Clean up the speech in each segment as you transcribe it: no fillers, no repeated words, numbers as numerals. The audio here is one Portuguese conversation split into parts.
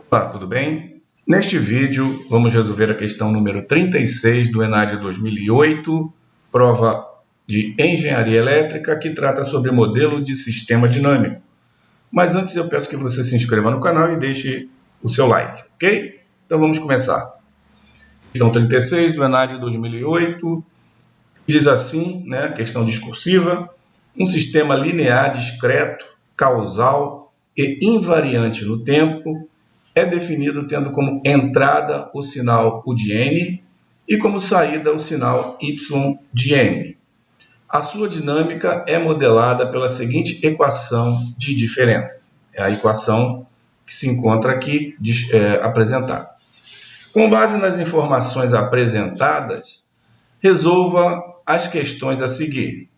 Olá, tudo bem? Neste vídeo, vamos resolver a questão número 36 do ENAD 2008, prova de Engenharia Elétrica, que trata sobre modelo de sistema dinâmico. Mas antes eu peço que você se inscreva no canal e deixe o seu like, ok? Então vamos começar. Questão 36 do ENAD 2008, diz assim, questão discursiva: um sistema linear discreto, causal e invariante no tempo é definido tendo como entrada o sinal U de n e como saída o sinal Y de n. A sua dinâmica é modelada pela seguinte equação de diferenças. É a equação que se encontra aqui apresentada. Com base nas informações apresentadas, resolva as questões a seguir.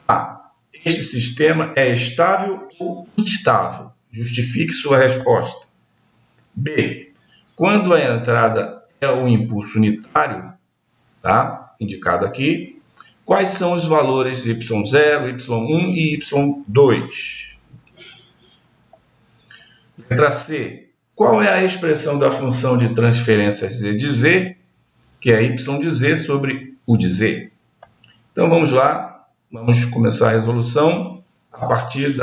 A. Este sistema é estável ou instável? Justifique sua resposta. B. Quando a entrada é o impulso unitário, tá? Indicado aqui, quais são os valores y0, y1 e y2? Letra C. Qual é a expressão da função de transferência z de z, que é y de z sobre u de z? Então vamos lá, vamos começar a resolução a partir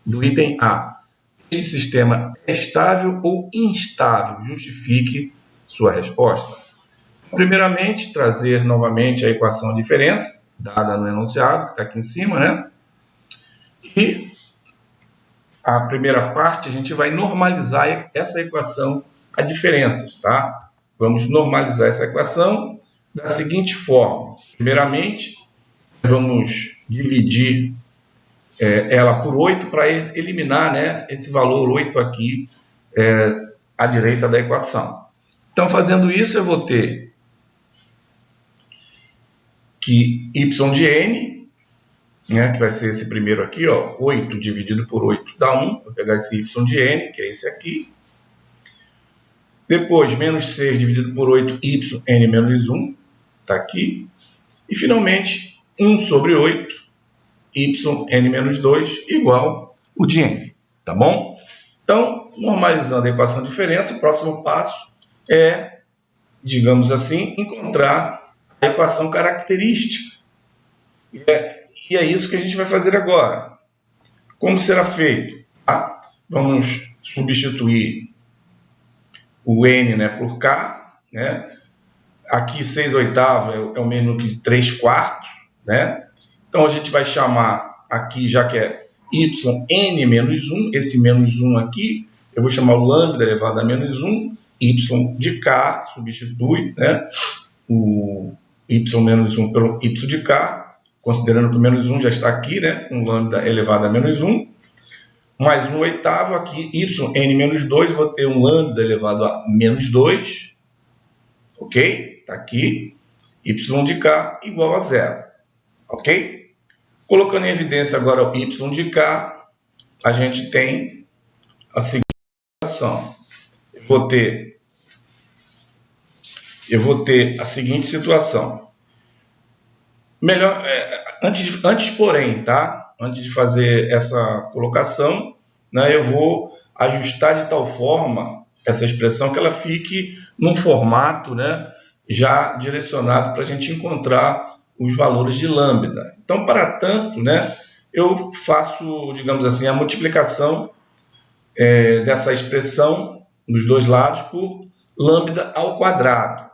do item A. Este sistema é estável ou instável? Justifique sua resposta. Primeiramente, trazer novamente a equação de diferença, dada no enunciado, que está aqui em cima, E a primeira parte, a gente vai normalizar essa equação a diferenças, tá? Vamos normalizar essa equação da seguinte forma. Primeiramente, vamos dividir ela por 8 para eliminar esse valor 8 aqui à direita da equação. Então, fazendo isso, eu vou ter que y de n, que vai ser esse primeiro aqui, 8 dividido por 8 dá 1. Vou pegar esse y de n, que é esse aqui. Depois, menos 6 dividido por 8, y n menos 1, está aqui. E, finalmente, 1 sobre 8, y n menos 2 igual o de n, tá bom? Então, normalizando a equação de diferença, o próximo passo é, digamos assim, encontrar a equação característica. E é isso que a gente vai fazer agora. Como será feito? Vamos substituir o n por k, Aqui 6/8 é o mesmo que 3/4, Então, a gente vai chamar aqui, já que é yn menos 1, esse menos 1 aqui, eu vou chamar o lambda elevado a menos 1, y de k, substitui o y menos 1 pelo y de k, considerando que o menos 1 já está aqui, com lambda elevado a menos 1, mais 1/8 aqui, yn menos 2, vou ter um lambda elevado a menos 2, ok? Está aqui, y de k igual a 0, ok? Colocando em evidência agora o y de k, a gente tem a seguinte situação. Eu vou ter a seguinte situação. Melhor, antes porém, tá? Antes de fazer essa colocação, eu vou ajustar de tal forma essa expressão que ela fique num formato, já direcionado para a gente encontrar os valores de lambda. Então, para tanto, eu faço, digamos assim, a multiplicação dessa expressão nos dois lados por lambda ao quadrado,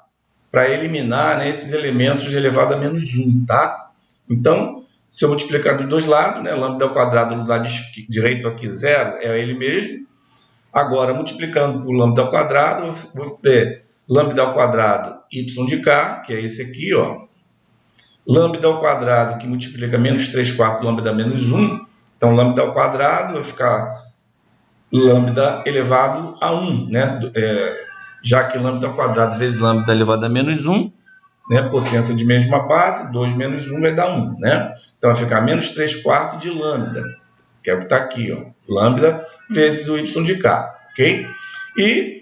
para eliminar esses elementos de elevado a menos 1, tá? Então, se eu multiplicar dos dois lados, lambda ao quadrado do lado direito aqui 0 é ele mesmo. Agora, multiplicando por lambda ao quadrado, vou ter lambda ao quadrado y de k, que é esse aqui, lambda ao quadrado, que multiplica menos 3/4 lambda menos 1. Então, lambda ao quadrado vai ficar lambda elevado a 1, já que lambda ao quadrado vezes lambda elevado a menos 1, potência de mesma base, 2 menos 1 vai dar 1, Então, vai ficar menos 3/4 de lambda, que é o que está aqui, lambda vezes o y de k, ok? E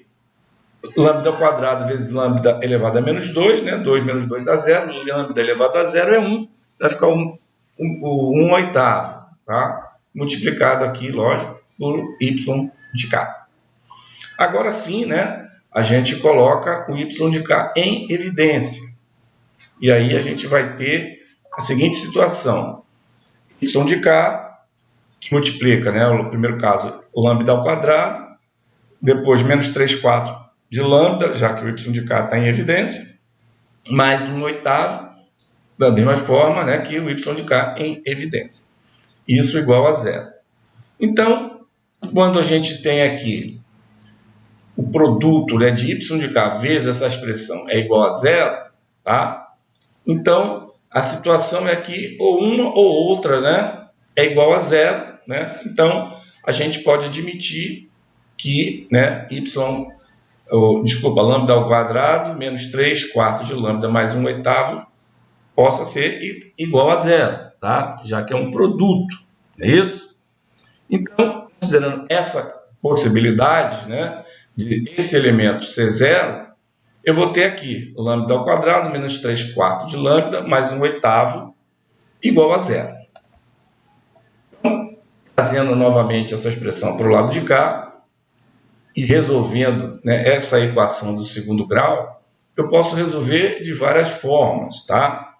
lambda ao quadrado vezes lambda elevado a menos 2, 2 menos 2 dá 0, lambda elevado a 0 é 1, vai ficar 1/8, tá? Multiplicado aqui, lógico, por y de k. Agora sim, né, a gente coloca o y de k em evidência. E aí a gente vai ter a seguinte situação. Y de k, que multiplica, né, no primeiro caso, o lambda ao quadrado, depois menos 3 quartos de lambda, já que o y de k está em evidência, mais 1/8, da mesma forma, né, que o y de k em evidência. Isso igual a zero. Então, quando a gente tem aqui o produto, né, de y de k vezes essa expressão é igual a zero, tá? Então, a situação é que ou uma ou outra, né, é igual a zero, né? Então, a gente pode admitir que, né, lambda ao quadrado menos 3 quartos de lambda mais 1/8 possa ser igual a zero, tá? Já que é um produto, não é isso? Então, considerando essa possibilidade, né, de esse elemento ser zero, eu vou ter aqui lambda ao quadrado menos 3 quartos de lambda mais 1/8 igual a zero. Então, trazendo novamente essa expressão para o lado de cá e resolvendo, né, essa equação do segundo grau, eu posso resolver de várias formas, tá?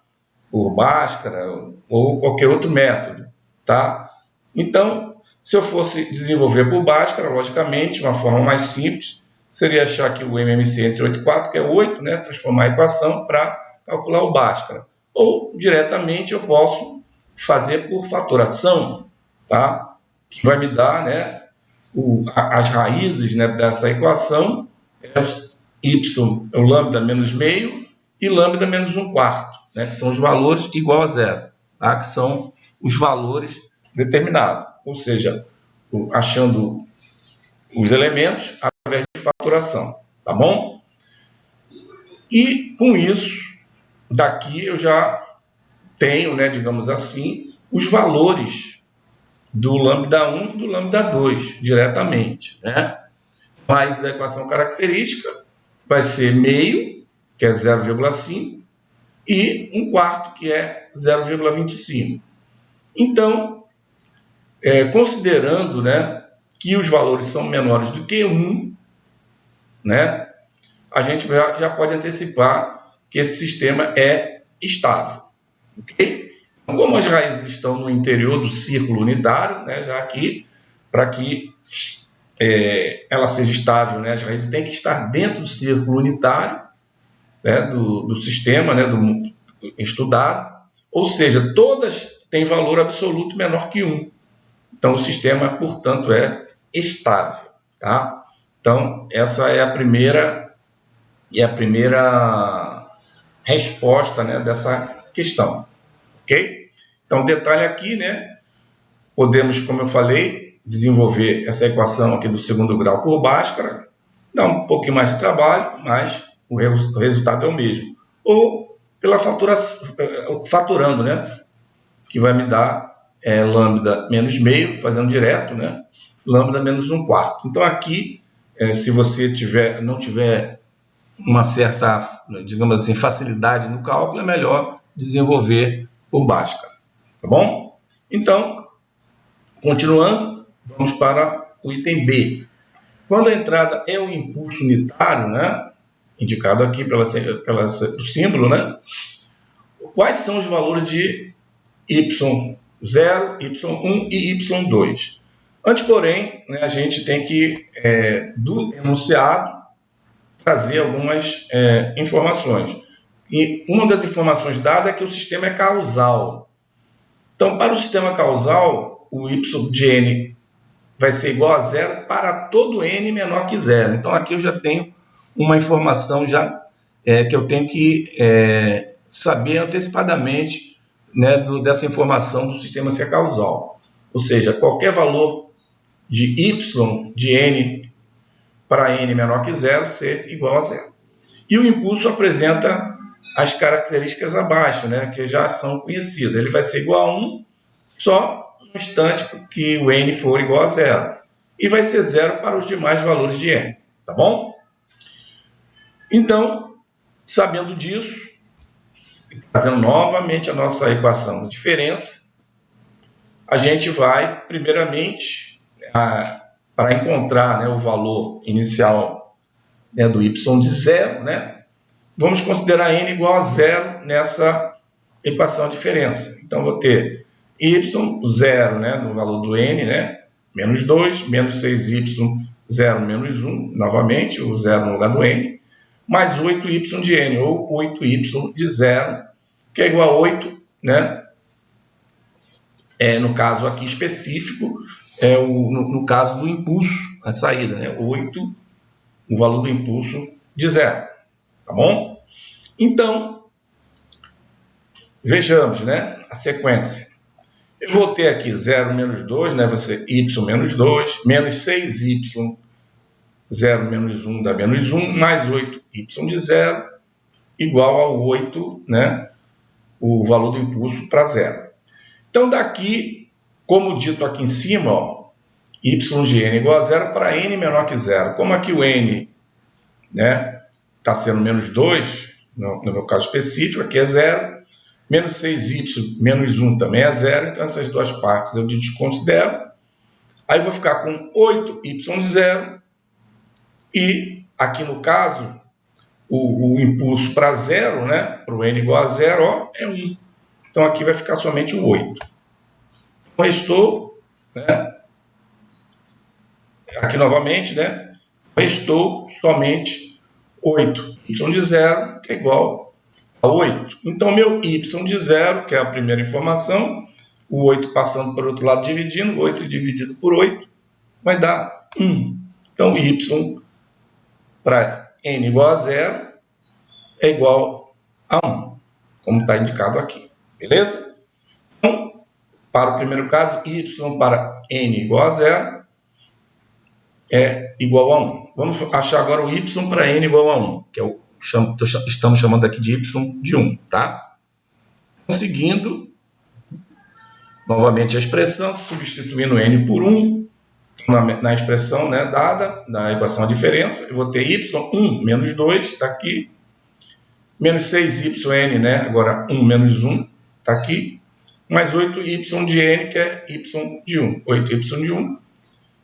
Por Bhaskara ou qualquer outro método, tá? Então, se eu fosse desenvolver por Bhaskara, logicamente, uma forma mais simples seria achar que o MMC entre 8 e 4, que é 8, né? Transformar a equação para calcular o Bhaskara. Ou, diretamente, eu posso fazer por fatoração, tá? Que vai me dar, né, as raízes, né, dessa equação, é o lambda menos meio e lambda menos 1/4. Né, que são os valores igual a zero, tá? Que são os valores determinados, ou seja, achando os elementos através de fatoração, tá bom? E com isso, daqui eu já tenho, né, digamos assim, os valores do lambda 1 e do lambda 2 diretamente, né? Raiz da equação característica vai ser meio, que é 0,5, e 1/4, que é 0,25. Então, considerando, né, que os valores são menores do que 1, né, a gente já pode antecipar que esse sistema é estável. Okay? Então, como as raízes estão no interior do círculo unitário, né, já aqui, para que ela seja estável, né, as raízes têm que estar dentro do círculo unitário, né, do sistema, né, do estudado, ou seja, todas têm valor absoluto menor que 1. Então, o sistema, portanto, é estável. Tá? Então, essa é a primeira resposta, né, dessa questão. Ok? Então, detalhe aqui, né, podemos, como eu falei, desenvolver essa equação aqui do segundo grau por Bhaskara, dá um pouquinho mais de trabalho, mas o resultado é o mesmo. Ou pela fatorando, né, que vai me dar lambda menos meio, fazendo direto, né, lambda menos 1/4. Então, aqui, se você não tiver uma certa, digamos assim, facilidade no cálculo, é melhor desenvolver por Bhaskara. Tá bom? Então, continuando, vamos para o item B. Quando a entrada é um impulso unitário, né, indicado aqui pelo símbolo, né, quais são os valores de y0, y1 e y2? Antes, porém, né, a gente tem que, do enunciado, trazer algumas informações. E uma das informações dadas é que o sistema é causal. Então, para o sistema causal, o y de n vai ser igual a zero para todo n menor que zero. Então, aqui eu já tenho uma informação já, que eu tenho que saber antecipadamente, né, dessa informação do sistema ser causal. Ou seja, qualquer valor de y de n para n menor que zero ser igual a zero. E o impulso apresenta as características abaixo, né, que já são conhecidas. Ele vai ser igual a 1 só no instante que o n for igual a zero. E vai ser zero para os demais valores de n. Tá bom? Então, sabendo disso, fazendo novamente a nossa equação de diferença, a gente vai, primeiramente, para encontrar, né, o valor inicial, né, do y de zero, né, vamos considerar n igual a zero nessa equação de diferença. Então, vou ter y zero, né, no valor do n, né, menos 2, menos 6y, 0 menos 1, novamente, o zero no lugar do n, mais 8y de n, ou 8y de zero, que é igual a 8, né, no caso aqui específico, no caso do impulso, a saída, né, 8, o valor do impulso de zero, tá bom? Então, vejamos, né, a sequência. Eu vou ter aqui 0 menos 2, né, vai ser y menos 2, menos 6y, 0 menos 1 dá menos 1, mais 8y de zero, igual a 8, né, o valor do impulso para zero. Então, daqui, como dito aqui em cima, ó, y de n igual a zero para n menor que zero. Como aqui o n, né, está sendo menos 2, no meu caso específico, aqui é zero, menos 6y menos 1 também é zero, então essas duas partes eu desconsidero. Aí eu vou ficar com 8y de zero, e aqui no caso, o impulso para zero, né, para o n igual a zero, ó, é 1. Então aqui vai ficar somente o 8. Restou, né, aqui novamente, né, restou somente 8. Y de zero, que é igual a 8. Então, meu y de zero, que é a primeira informação, o 8 passando para o outro lado dividindo, 8 dividido por 8, vai dar 1. Então, y para n igual a zero é igual a 1, como está indicado aqui. Beleza? Então, para o primeiro caso, y para n igual a zero é igual a 1. Vamos achar agora o y para n igual a 1, que é o estamos chamando aqui de y de 1, tá? Seguindo, novamente a expressão, substituindo n por 1, na expressão, né, dada, na equação a diferença, eu vou ter y1 menos 2, está aqui, menos 6yn, né, agora 1 menos 1, está aqui, mais 8y de n, que é y de 1, 8y de 1,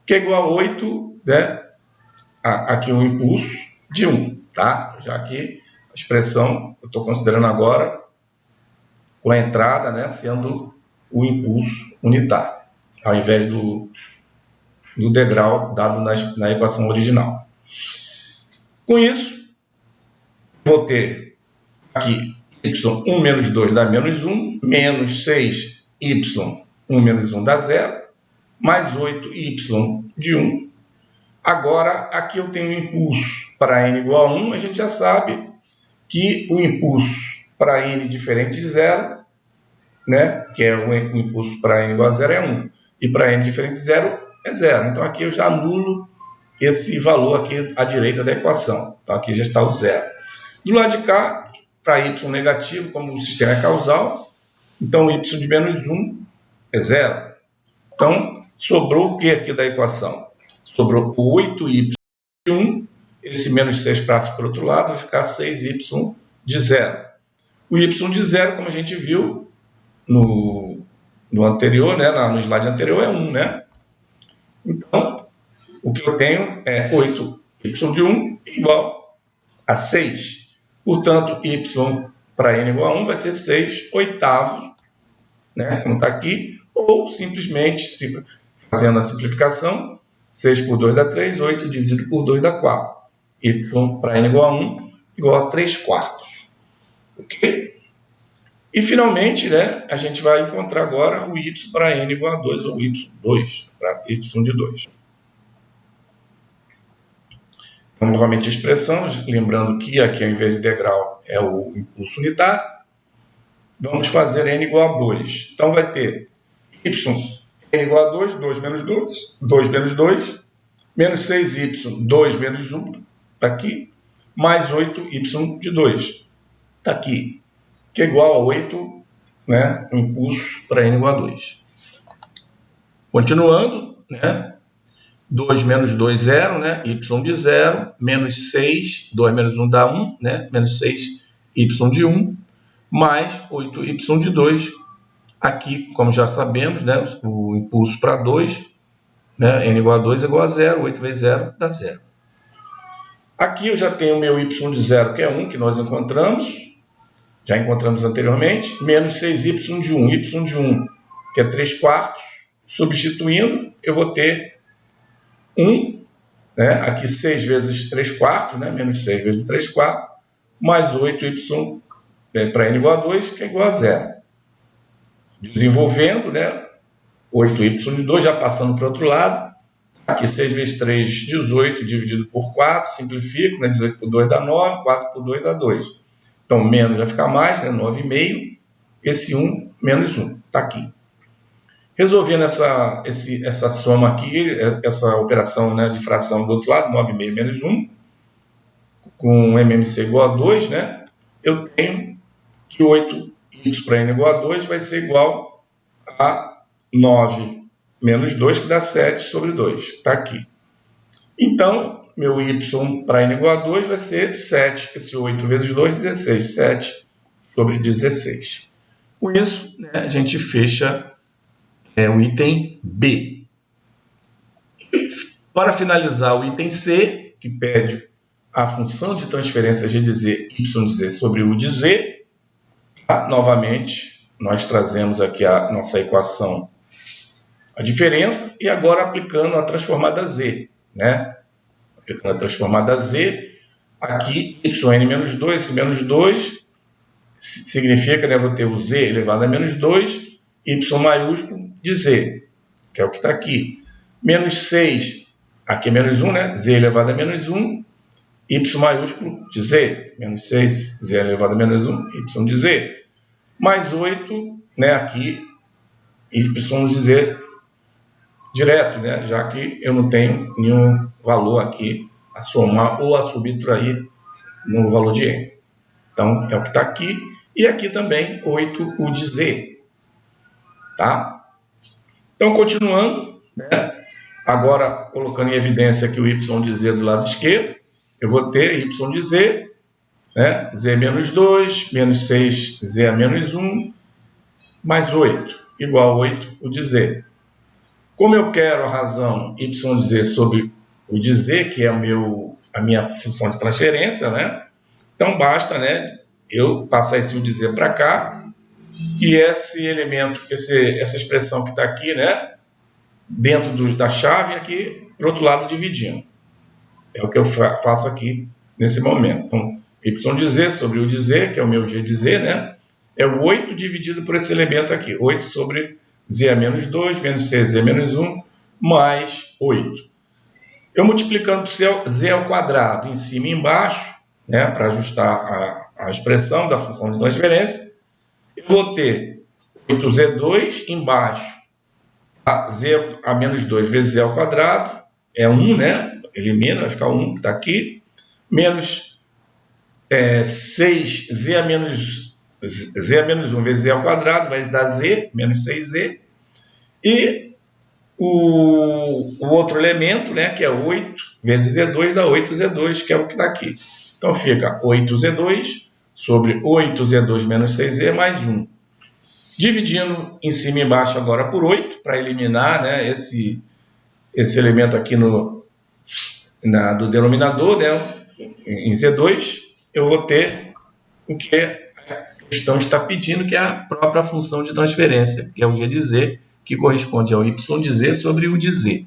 que é igual a 8, né, aqui o impulso de 1, tá? Já que a expressão eu estou considerando agora com a entrada, né, sendo o impulso unitário, ao invés do degrau dado na equação original. Com isso, vou ter aqui y1 menos 2 dá menos 1, menos 6y1 menos 1 dá 0, mais 8y de 1. Agora, aqui eu tenho o impulso para n igual a 1, a gente já sabe que o impulso para n diferente de 0, né, que é o impulso para n igual a 0 é 1, e para n diferente de 0 é 0. Então, aqui eu já anulo esse valor aqui à direita da equação. Então, aqui já está o 0. Do lado de cá, para y negativo, como o sistema é causal, então y de menos 1 é 0. Então, sobrou o que aqui da equação? Sobrou o 8y de 1, esse menos 6 passa para o outro lado, vai ficar 6y de 0. O y de 0, como a gente viu no anterior, né, no slide anterior, é 1, né? Então, o que eu tenho é 8y de 1 igual a 6. Portanto, y para n igual a 1 vai ser 6 oitavos, né, como está aqui, ou simplesmente, fazendo a simplificação, 6 por 2 dá 3, 8 dividido por 2 dá 4. Y para n igual a 1 igual a 3 quartos. Ok? E, finalmente, né, a gente vai encontrar agora o y para n igual a 2, ou y2, para y de 2. Então, novamente, a expressão, lembrando que aqui, ao invés de degrau, é o impulso unitário. Vamos fazer n igual a 2. Então, vai ter y n igual a 2, 2 menos 2, 2 menos 2, menos 6y, 2 menos 1, está aqui, mais 8y de 2, está aqui, que é igual a 8, né, o impulso para n igual a 2. Continuando, né, 2 menos 2, 0, né, y de 0, menos 6, 2 menos 1 dá 1, né, menos 6y de 1, mais 8y de 2, aqui, como já sabemos, né, o impulso para 2, né? N igual a 2 é igual a 0, 8 vezes 0 dá 0. Aqui eu já tenho o meu y de 0, que é 1, que nós já encontramos anteriormente, menos 6y de 1. Y de 1, que é 3 quartos, substituindo, eu vou ter 1, né? Aqui 6 vezes 3 quartos, né? Menos 6 vezes 3 quartos, mais 8y para n igual a 2, que é igual a 0. Desenvolvendo, né? 8y de 2, já passando para o outro lado. Aqui 6 vezes 3, 18, dividido por 4, simplifico, né? 18 por 2 dá 9, 4 por 2 dá 2. Então, menos vai ficar mais, né? 9,5. Esse 1, menos 1, está aqui. Resolvendo essa soma aqui, essa operação, né, de fração do outro lado, 9,5 menos 1, com MMC igual a 2, né? Eu tenho que 8y para n igual a 2 vai ser igual a 9 menos 2, que dá 7 sobre 2. Está aqui. Então, meu y para n igual a 2 vai ser 7. Esse 8 vezes 2, 16. 7 sobre 16. Com isso, né, a gente fecha o item B. Para finalizar, o item C, que pede a função de transferência g de z, y de z sobre u de z. Novamente, nós trazemos aqui a nossa equação, a diferença, e agora aplicando a transformada z, né? Aplicando a transformada z, aqui yn menos 2, esse menos 2 significa, né, vou ter o z elevado a menos 2, y maiúsculo de z, que é o que está aqui. Menos 6, aqui é menos 1, né? Z elevado a menos 1, y maiúsculo de z. Menos 6, z elevado a menos 1, y de z. Mais 8, né, aqui, y de z direto, né? Já que eu não tenho nenhum valor aqui a somar ou a subtrair no valor de n. Então, é o que está aqui. E aqui também 8u de z. Tá? Então, continuando, né? Agora colocando em evidência aqui o y de z do lado esquerdo, eu vou ter y de z, né? Z menos 2, menos 6, z a menos 1, mais 8, igual a 8u de z. Como eu quero a razão y de z sobre u de z, que é a minha função de transferência, né? Então, basta, né, eu passar esse u de z para cá, e esse elemento, essa expressão que está aqui, né, dentro da chave, aqui, para o outro lado, dividindo. É o que eu faço aqui, nesse momento. Então, y de z sobre u de z, que é o meu g de z, né, é o 8 dividido por esse elemento aqui. 8 sobre z a menos 2, menos 6z a menos 1, mais 8. Eu multiplicando por z ao quadrado em cima e embaixo, né, para ajustar a expressão da função de transferência, eu vou ter 8z2 embaixo, z a menos 2 vezes z ao quadrado, é 1, né? Elimina, vai ficar 1, que está aqui, menos 6z a menos 1 vezes z ao quadrado, vai dar z, menos 6z, e o outro elemento, né, que é 8 vezes z2, dá 8z2, que é o que está aqui. Então, fica 8z2 sobre 8z2 menos 6z mais 1. Dividindo em cima e embaixo agora por 8, para eliminar, né, esse elemento aqui do denominador, né, em z2, eu vou ter o que a questão está pedindo, que é a própria função de transferência, que é o g de z, que corresponde ao y de z sobre u de z.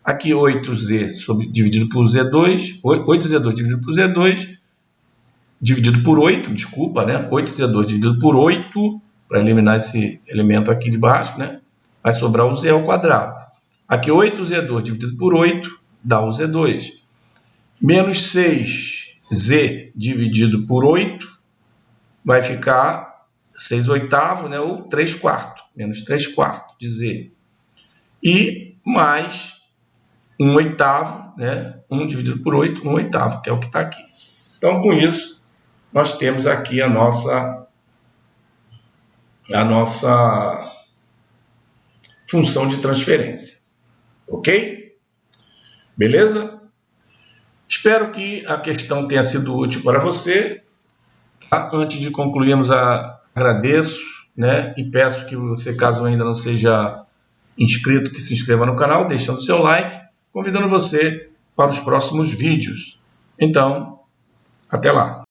Aqui 8z dividido por z2, 8z2 dividido por z2, dividido por 8, desculpa, né? 8z2 dividido por 8, para eliminar esse elemento aqui de baixo, né? Vai sobrar o z ao quadrado. Aqui 8z2 dividido por 8 dá o z2. Menos 6z dividido por 8 vai ficar 6 oitavos, né? Ou 3 quartos. Menos 3 quartos de z. E mais 1 oitavo, né? 1 dividido por 8, 1 oitavo, que é o que está aqui. Então, com isso, nós temos aqui a nossa função de transferência. Ok? Beleza? Espero que a questão tenha sido útil para você. Antes de concluirmos, agradeço, né? E peço que você, caso ainda não seja inscrito que se inscreva no canal, deixando seu like, convidando você para os próximos vídeos. Então, até lá!